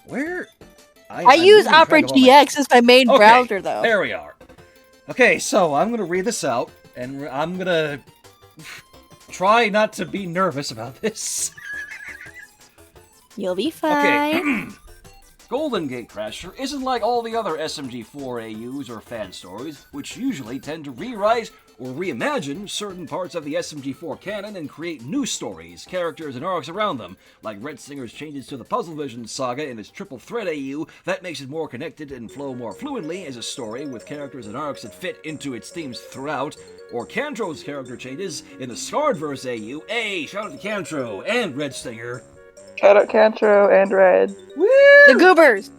Where? I use Opera GX as my main browser, though. There we are. Okay, so I'm gonna read this out, and I'm gonna try not to be nervous about this. You'll be fine. Okay. Golden Gatecrasher isn't like all the other SMG4 AUs or fan stories, which usually tend to rewrite or reimagine certain parts of the SMG4 canon and create new stories, characters, and arcs around them, like Red Slinger's changes to the Puzzle Vision saga in its Triple Threat AU that makes it more connected and flow more fluently as a story with characters and arcs that fit into its themes throughout, or Cantro's character changes in the Scarredverse AU. Hey, shout out to Cantro and Red Slinger. Shout out Cantro and Red. Woo! The Goobers!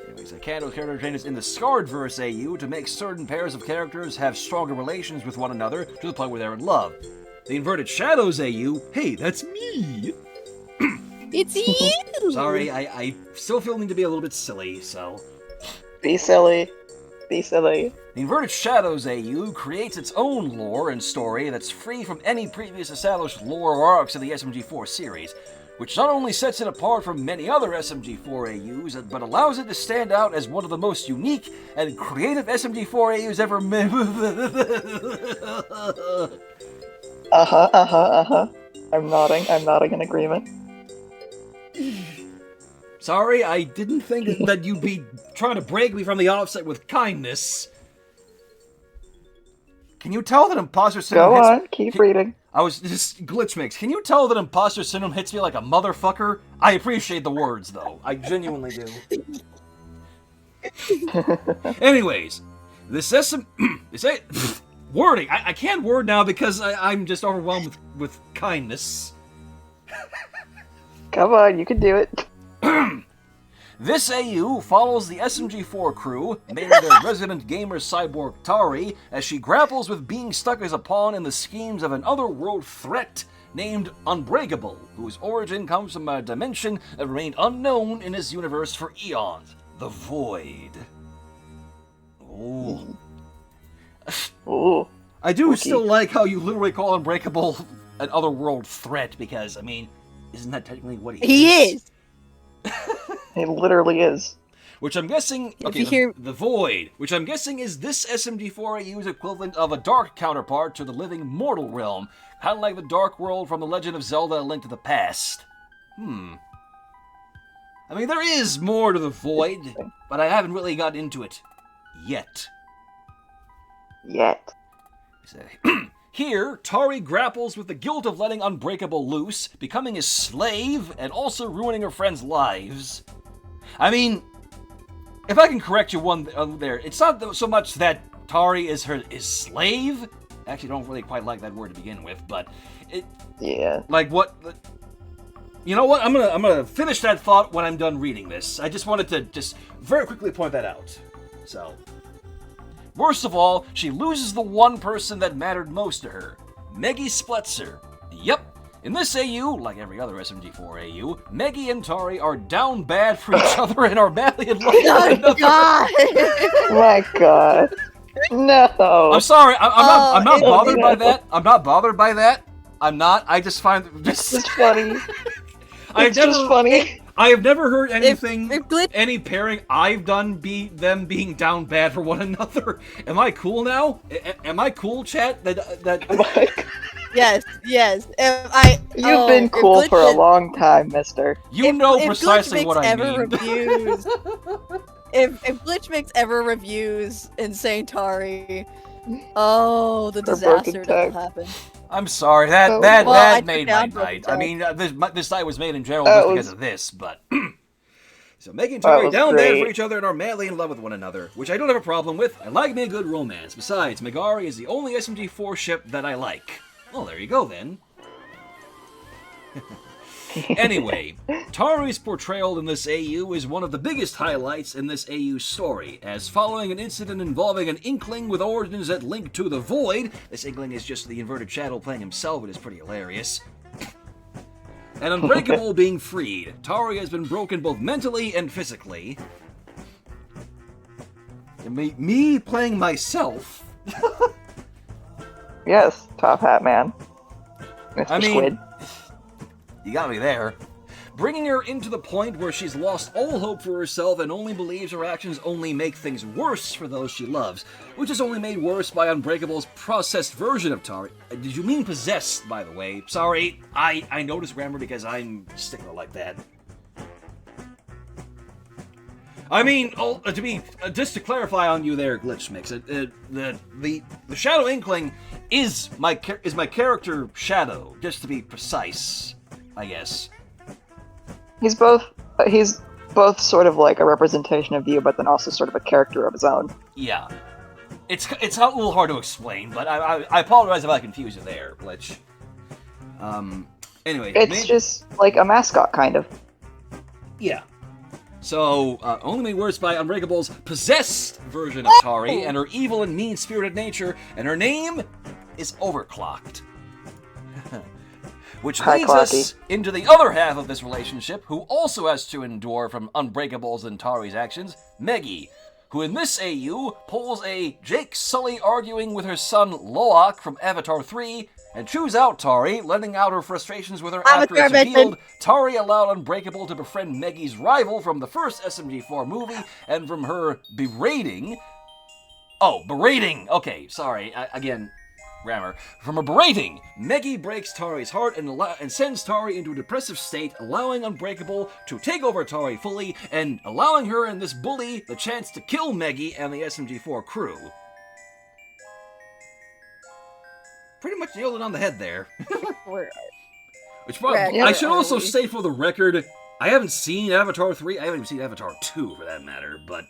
Anyways, Cantro's character changes in the Scarredverse AU to make certain pairs of characters have stronger relations with one another to the point where they're in love. The Inverted Shadows AU, hey, that's me! It's you! Sorry, I still feel need to be a little bit silly, so... Be silly. Be silly. The Inverted Shadows AU creates its own lore and story that's free from any previous established lore or arcs of the SMG4 series, which not only sets it apart from many other SMG4 AUs, but allows it to stand out as one of the most unique and creative SMG4 AUs ever made. I'm nodding in agreement. Sorry, I didn't think that you'd be trying to break me from the offset with kindness. Can you tell that imposter syndrome Go on, keep reading. I was just GlitchMix. Can you tell that imposter syndrome hits me like a motherfucker? I appreciate the words, though. I genuinely do. Anyways, this wording. I can't word now because I'm just overwhelmed with kindness. Come on, you can do it. This AU follows the SMG4 crew, mainly their resident gamer cyborg Tari, as she grapples with being stuck as a pawn in the schemes of an otherworld threat named Unbreakable, whose origin comes from a dimension that remained unknown in this universe for eons, the Void. Ooh. Ooh. I do still like how you literally call Unbreakable an otherworld threat, because, I mean, isn't that technically what he is? He literally is. Which I'm guessing, okay, the Void, which I'm guessing is this SMG4 AU's equivalent of a dark counterpart to the living mortal realm, kind of like the Dark World from The Legend of Zelda: A Link to the Past. I mean, there is more to the Void, but I haven't really gotten into it yet. Here, Tari grapples with the guilt of letting Unbreakable loose, becoming his slave, and also ruining her friends' lives. I mean, if I can correct you one there, it's not so much that Tari is his slave. I actually don't really quite like that word to begin with, but it... Yeah. Like, what... You know what? I'm gonna finish that thought when I'm done reading this. I just wanted to just very quickly point that out. So... Worst of all, she loses the one person that mattered most to her, Meggy Spletzer. Yep, in this AU, like every other SMG4 AU, Meggy and Tari are down bad for each other and are madly in love with one another. My God. No. I'm sorry, I'm not bothered by that. I'm not bothered by that. I'm not. I just find this is funny. It's just funny. I have never heard anything, if any pairing I've done them being down bad for one another. Am I cool now? Am I cool, chat? Yes. You've been cool for a long time, mister. You know precisely what I mean. If GlitchMix ever reviews Insane Tari, oh, the disaster that will happen. I'm sorry, that made my night. I mean, this night was made in general just because of this, but... So Meggy and Tari down bad for each other and are madly in love with one another, which I don't have a problem with. I like me a good romance. Besides, Megari is the only SMG4 ship that I like. Well, there you go, then. Anyway, Tari's portrayal in this AU is one of the biggest highlights in this AU story, as following an incident involving an Inkling with origins that link to the Void, this Inkling is just the Inverted Shadow playing himself, it is pretty hilarious, and Unbreakable being freed, Tari has been broken both mentally and physically. And me playing myself? Yes, Top Hat Man. Mr. I mean, Squid. You got me there. bringing her into the point where she's lost all hope for herself and only believes her actions only make things worse for those she loves, which is only made worse by Unbreakable's processed version of Tari. Did you mean possessed, by the way? Sorry, I noticed grammar because I'm a stickler like that. I mean, just to clarify on you there, GlitchMix, the Shadow Inkling is my character Shadow, just to be precise, I guess. He's both sort of like a representation of you, but then also sort of a character of his own. Yeah. It's a little hard to explain, but I apologize if I confuse you there, Glitch. Anyway. It's just like a mascot, kind of. Yeah. So, only made worse by Unbreakable's possessed version of Tari and her evil and mean-spirited nature, and her name is Overclocked. Which leads us into the other half of this relationship, who also has to endure from Unbreakable's and Tari's actions, Meggy, who in this AU pulls a Jake Sully arguing with her son Loak from Avatar 3, and chews out Tari, letting out her frustrations with her after it's revealed Tari allowed Unbreakable to befriend Meggy's rival from the first SMG4 movie, and from her berating... Oh, berating! Okay, sorry, again, grammar. From her berating, Meggy breaks Tari's heart and sends Tari into a depressive state, allowing Unbreakable to take over Tari fully, and allowing her and this bully the chance to kill Meggy and the SMG4 crew. Pretty much nailed it on the head there. Which probably, I should also say for the record, I haven't seen Avatar 3, I haven't even seen Avatar 2 for that matter, but...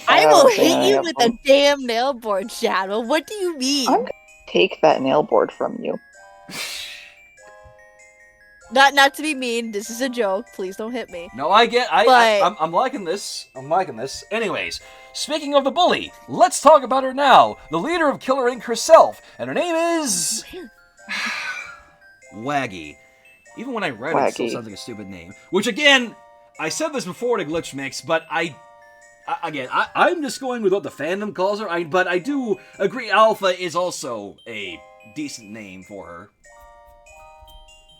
I will hit you with a damn nail board, Shadow. What do you mean? I'm gonna take that nail board from you. Not to be mean, this is a joke. Please don't hit me. No, I'm liking this. I'm liking this. Anyways, speaking of the bully, let's talk about her now. The leader of Killer Inc. herself, and her name is... Waggy. Even when I read it, it still sounds like a stupid name. Which, again, I said this before to GlitchMix, but I'm just going with what the fandom calls her, but I do agree Alpha is also a decent name for her.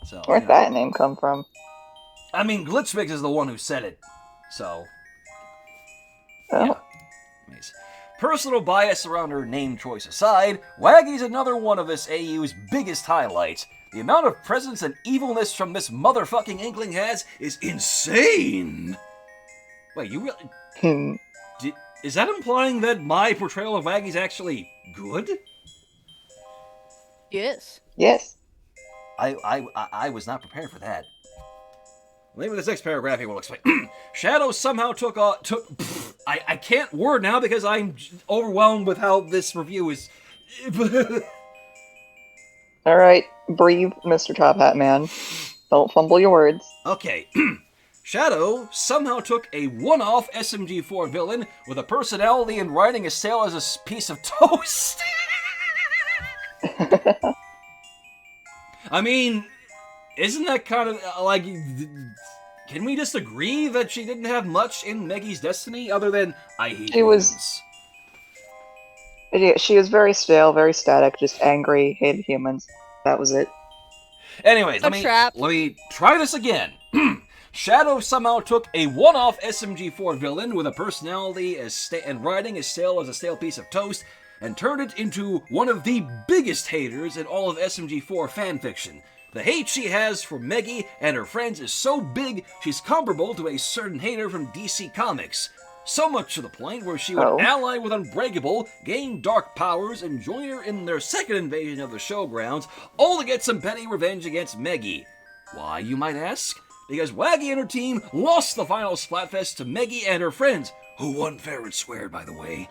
So, where'd that name come from? I mean, GlitchMix is the one who said it, so... Oh. Yeah. Nice. Personal bias around her name choice aside, Waggy's another one of this AU's biggest highlights. The amount of presence and evilness from this motherfucking Inkling has is insane! Wait, you really... Is that implying that my portrayal of Waggy's actually good? Yes. Yes. I was not prepared for that. Maybe this next paragraph here will explain. Shadow somehow took... I can't word now because I'm overwhelmed with how this review is... Alright, breathe, Mr. Top Hat Man. Don't fumble your words. Okay. Shadow somehow took a one-off SMG4 villain with a personality and writing as stale as a piece of toast. I mean, isn't that kind of, like, can we just agree that she didn't have much in Meggy's destiny other than, I hate humans? She was very stale, very static, just angry, hated humans. That was it. Anyways, let me try this again. Shadow somehow took a one-off SMG4 villain with a personality and writing as stale as a stale piece of toast, and turned it into one of the biggest haters in all of SMG4 fanfiction. The hate she has for Meggy and her friends is so big, she's comparable to a certain hater from DC Comics. So much to the point where she would ally with Unbreakable, gain dark powers, and join her in their second invasion of the showgrounds, all to get some petty revenge against Meggy. Why, you might ask? Because Waggy and her team lost the final Splatfest to Meggy and her friends, who won fair and square, by the way.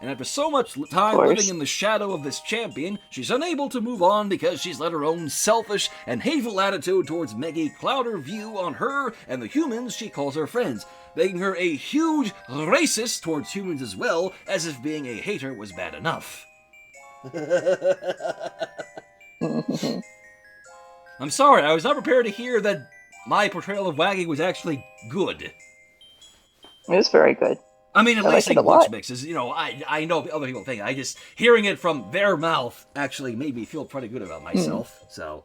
And after so much time living in the shadow of this champion, she's unable to move on because she's let her own selfish and hateful attitude towards Meggy cloud her view on her and the humans she calls her friends, making her a huge racist towards humans as well, as if being a hater was bad enough. I'm sorry, I was not prepared to hear that my portrayal of Waggy was actually good. It was very good. I mean, at least in GlitchMix's, you know, I know other people think. I just, hearing it from their mouth actually made me feel pretty good about myself, so.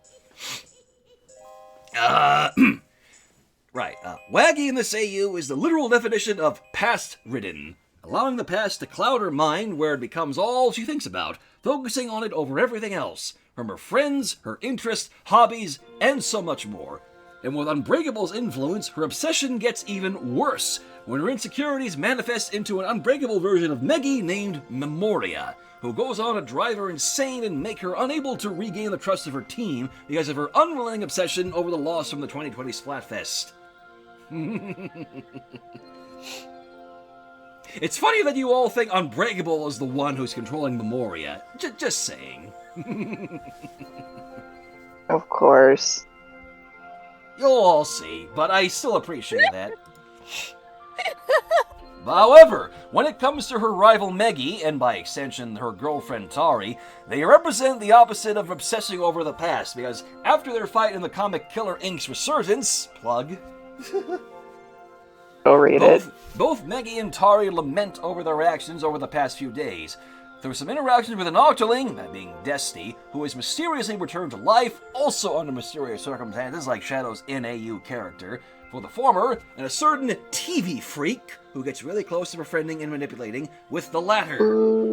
Right. Waggy in this AU is the literal definition of past-ridden, allowing the past to cloud her mind where it becomes all she thinks about, focusing on it over everything else, from her friends, her interests, hobbies, and so much more. And with Unbreakable's influence, her obsession gets even worse when her insecurities manifest into an unbreakable version of Meggy named Memoria, who goes on to drive her insane and make her unable to regain the trust of her team because of her unrelenting obsession over the loss from the 2020 Splatfest. It's funny that you all think Unbreakable is the one who's controlling Memoria. Just saying. Of course. You'll all see, but I still appreciate that. However, when it comes to her rival Meggy, and by extension her girlfriend Tari, they represent the opposite of obsessing over the past, because after their fight in the comic Killer Inc.'s Resurgence, plug, Go read it. Both Meggy and Tari lament over their actions over the past few days. Through some interactions with an Octoling, that being Desti, who is mysteriously returned to life, also under mysterious circumstances like Shadow's NAU character. For the former, and a certain TV freak who gets really close to befriending and manipulating with the latter.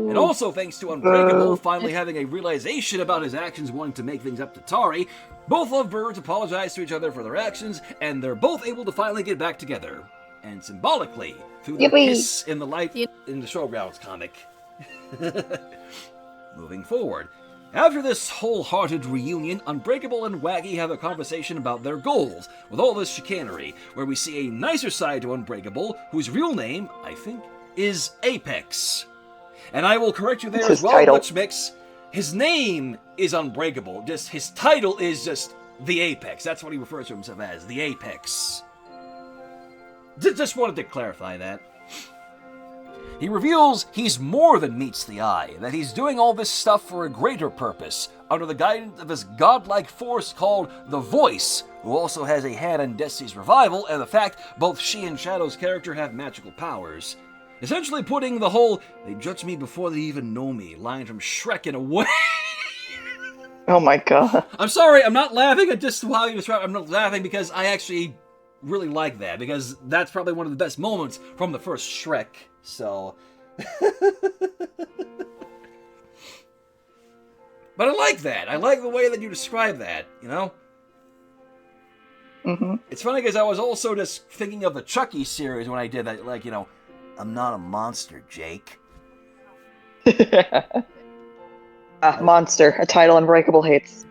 And also thanks to Unbreakable finally having a realization about his actions wanting to make things up to Tari, both lovebirds apologize to each other for their actions, and they're both able to finally get back together. And symbolically, through their kiss in the light in the Showgrounds comic. Moving forward. After this wholehearted reunion, Unbreakable and Waggy have a conversation about their goals, with all this chicanery, where we see a nicer side to Unbreakable, whose real name, I think, is Apex. And I will correct you there as well, GlitchMix. His name is Unbreakable, just his title is just the Apex. That's what he refers to himself as, the Apex. Just wanted to clarify that. He reveals he's more than meets the eye, that he's doing all this stuff for a greater purpose, under the guidance of this godlike force called the Voice, who also has a hand in Destiny's revival, and the fact both she and Shadow's character have magical powers. Essentially putting the whole, they judge me before they even know me, line from Shrek in a way. Oh my god. I'm sorry, I'm not laughing at just how you describe it. I'm not laughing because I actually really like that, because that's probably one of the best moments from the first Shrek. So, but I like that. I like the way that you describe that, you know? Mm-hmm. It's funny because I was also just thinking of the Chucky series when I did that, like, you know, I'm not a monster, Jake. Monster, a title Unbreakable hates.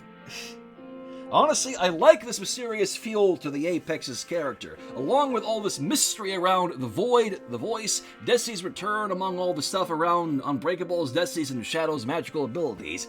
Honestly, I like this mysterious feel to the Apex's character, along with all this mystery around the Void, the Voice, Destiny's return, among all the stuff around Unbreakable's, Destiny's, and Shadow's magical abilities.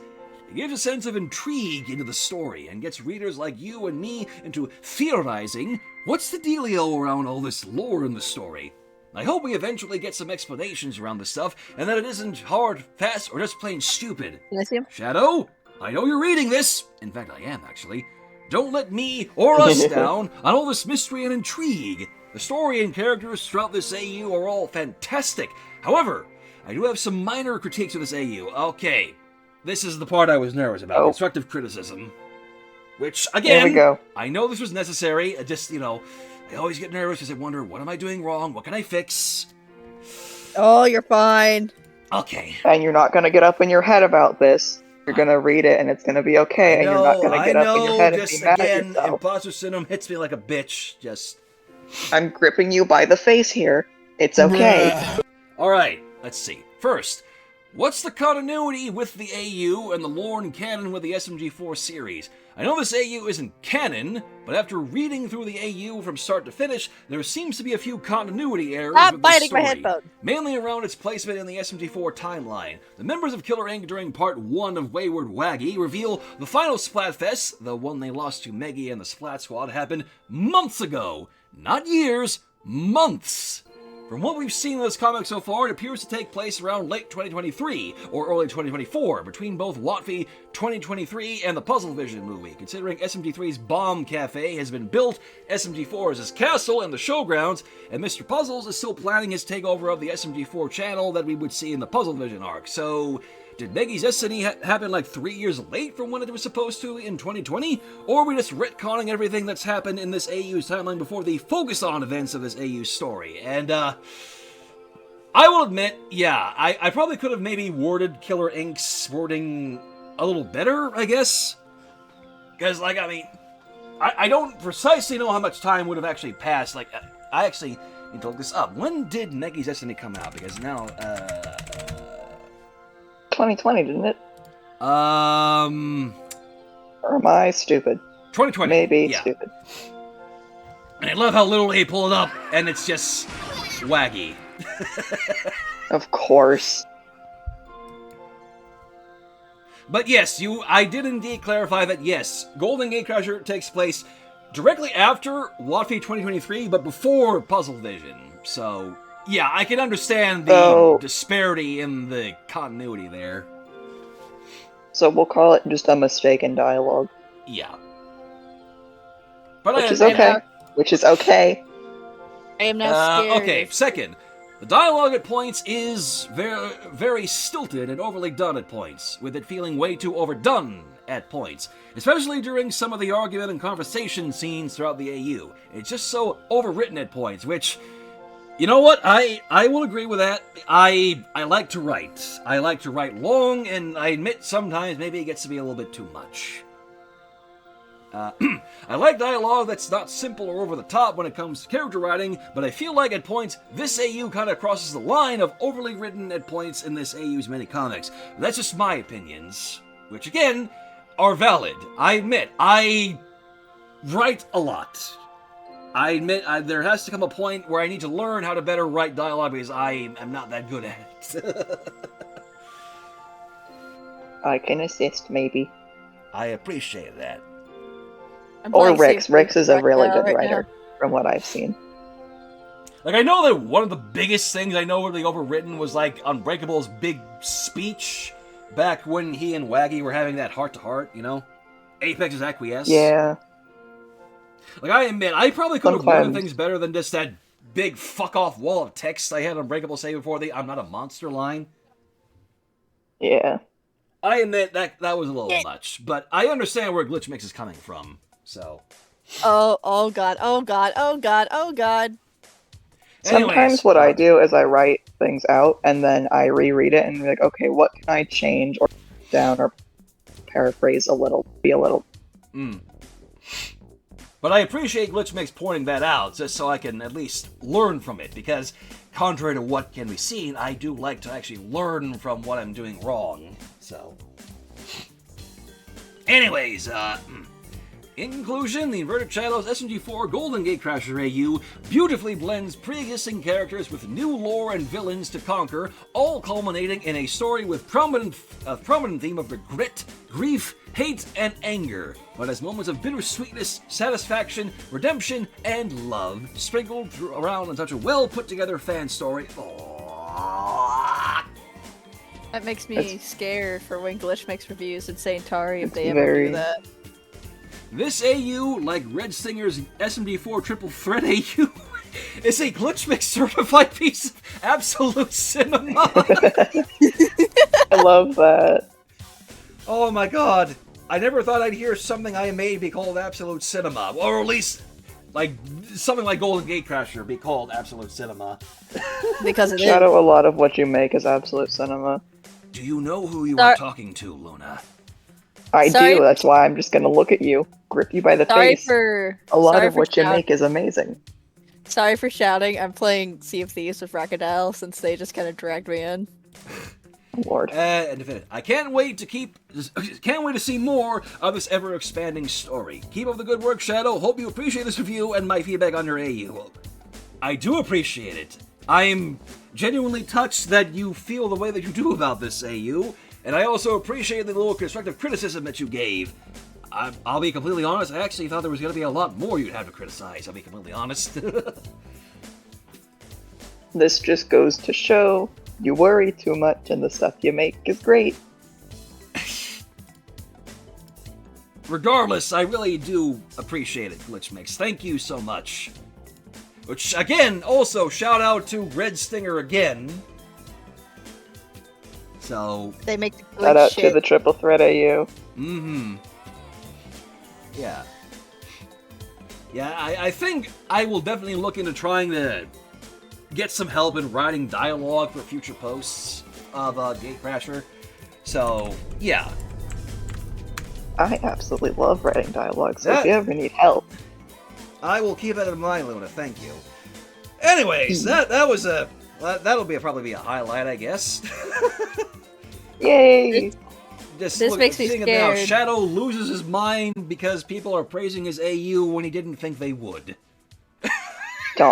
It gives a sense of intrigue into the story, and gets readers like you and me into theorizing, what's the dealio around all this lore in the story? I hope we eventually get some explanations around this stuff, and that it isn't hard, fast, or just plain stupid. Can I see him? Shadow? I know you're reading this. In fact, I am, actually. Don't let me or us down on all this mystery and intrigue. The story and characters throughout this AU are all fantastic. However, I do have some minor critiques of this AU. Okay, this is the part I was nervous about. Constructive criticism. Which, again, Here we go. I know this was necessary. I just, you know, I always get nervous because I wonder, what am I doing wrong? What can I fix? Oh, you're fine. Okay. And you're not going to get up in your head about this. You're gonna read it and it's gonna be okay, and you're not gonna get up in your head and be mad at yourself. Imposter syndrome hits me like a bitch. Just, I'm gripping you by the face here. It's okay. Alright, let's see. First, what's the continuity with the AU and the lore and canon with the SMG4 series? I know this AU isn't canon, but after reading through the AU from start to finish, there seems to be a few continuity errors with the story. My headphone. Mainly around its placement in the SMG4 timeline. The members of Killer Inc. during part 1 of Wayward Waggy reveal the final Splatfest, the one they lost to Meggy and the Splat Squad, happened months ago. Not years, months. From what we've seen in this comic so far, it appears to take place around late 2023 or early 2024, between both WotV 2023 and the Puzzle Vision movie. Considering SMG3's Bomb Cafe has been built, SMG4 is his castle and the showgrounds, and Mr. Puzzles is still planning his takeover of the SMG4 channel that we would see in the Puzzle Vision arc. So, Did Negi's Destiny happen like 3 years late from when it was supposed to in 2020? Or are we just retconning everything that's happened in this AU's timeline before the focus-on events of this AU story? And, I will admit, yeah, I probably could have maybe worded Killer Inc.'s wording a little better, I guess. Because, like, I mean, I don't precisely know how much time would have actually passed. Like, I actually need to look this up. When did Negi's Destiny come out? Because now, 2020, didn't it? Or am I stupid? 2020. Maybe yeah. stupid. And I love how literally he pulled it up, and it's just waggy. Of course. But yes, I did indeed clarify that yes, Golden Gatecrasher takes place directly after Wattfee 2023, but before Puzzle Vision. So, yeah, I can understand the disparity in the continuity there. So we'll call it just a mistake in dialogue. Yeah. But Which is okay. Which is okay. I am now scared. Okay, second. The dialogue at points is very, very stilted and overly done at points, with it feeling way too overdone at points, especially during some of the argument and conversation scenes throughout the AU. It's just so overwritten at points, which, you know what, I will agree with that. I like to write. I like to write long, and I admit sometimes maybe it gets to be a little bit too much. I like dialogue that's not simple or over the top when it comes to character writing, but I feel like at points, this AU kind of crosses the line of overly written at points in this AU's many comics. That's just my opinions, which again, are valid. I admit, I write a lot. I admit there has to come a point where I need to learn how to better write dialogue because I am not that good at it. I can assist, maybe. I appreciate that. Or Rex. Rex is a really good writer, from what I've seen. Like, I know that one of the biggest things I know really overwritten was, like, Unbreakable's big speech back when he and Waggy were having that heart-to-heart, you know? Apex's acquiesce. Yeah. Like, I admit, I probably could have worded things better than just that big fuck-off wall of text I had Unbreakable say before the I'm not a monster line. Yeah. I admit that was a little much, but I understand where GlitchMix is coming from. So. Oh god. Sometimes what I do is I write things out and then I reread it and be like, okay, what can I change or down or paraphrase a little, But I appreciate GlitchMix pointing that out, just so I can at least learn from it, because contrary to what can be seen, I do like to actually learn from what I'm doing wrong, so. Anyways, in conclusion, the Inverted Shadows SMG4 Golden Gatecrasher AU beautifully blends pre-existing characters with new lore and villains to conquer, all culminating in a story with a prominent theme of regret, grief, hate, and anger, but has moments of bittersweetness, satisfaction, redemption, and love sprinkled around in such a well-put-together fan story. Aww. That makes me scared for when GlitchMix reviews Insane Tari if they ever do that. This AU, like Red Stinger's SMD4 Triple Threat AU, is a GlitchMix certified piece of absolute cinema. I love that. Oh my god. I never thought I'd hear something I made be called absolute cinema. Or at least, like, something like Golden Gatecrasher be called absolute cinema. Because it Shadow, a lot of what you make is absolute cinema. Do you know who you are talking to, Luna? I do, that's why I'm just gonna look at you, grip you by the face. A lot of what you make is amazing. Sorry for shouting, I'm playing Sea of Thieves with Rakadal since they just kind of dragged me in. Lord. I can't wait to see more of this ever-expanding story. Keep up the good work, Shadow. Hope you appreciate this review and my feedback on your AU. I do appreciate it. I'm genuinely touched that you feel the way that you do about this AU. And I also appreciate the little constructive criticism that you gave. I'll be completely honest, I actually thought there was going to be a lot more you'd have to criticize, I'll be completely honest. This just goes to show you worry too much and the stuff you make is great. Regardless, I really do appreciate it, GlitchMix. Thank you so much. Which, again, also, shout out to Red Stinger again. So They make the good Shout out shit. to the Triple Threat AU. Yeah. Yeah, I think I will definitely look into trying to get some help in writing dialogue for future posts of Gatecrasher. So, yeah. I absolutely love writing dialogue, so if you ever need help. I will keep that in mind, Luna, thank you. Anyways, that was a... That'll probably be a highlight, I guess. Yay! This makes me seeing it scared. now, Shadow loses his mind because people are praising his AU when he didn't think they would. Aw.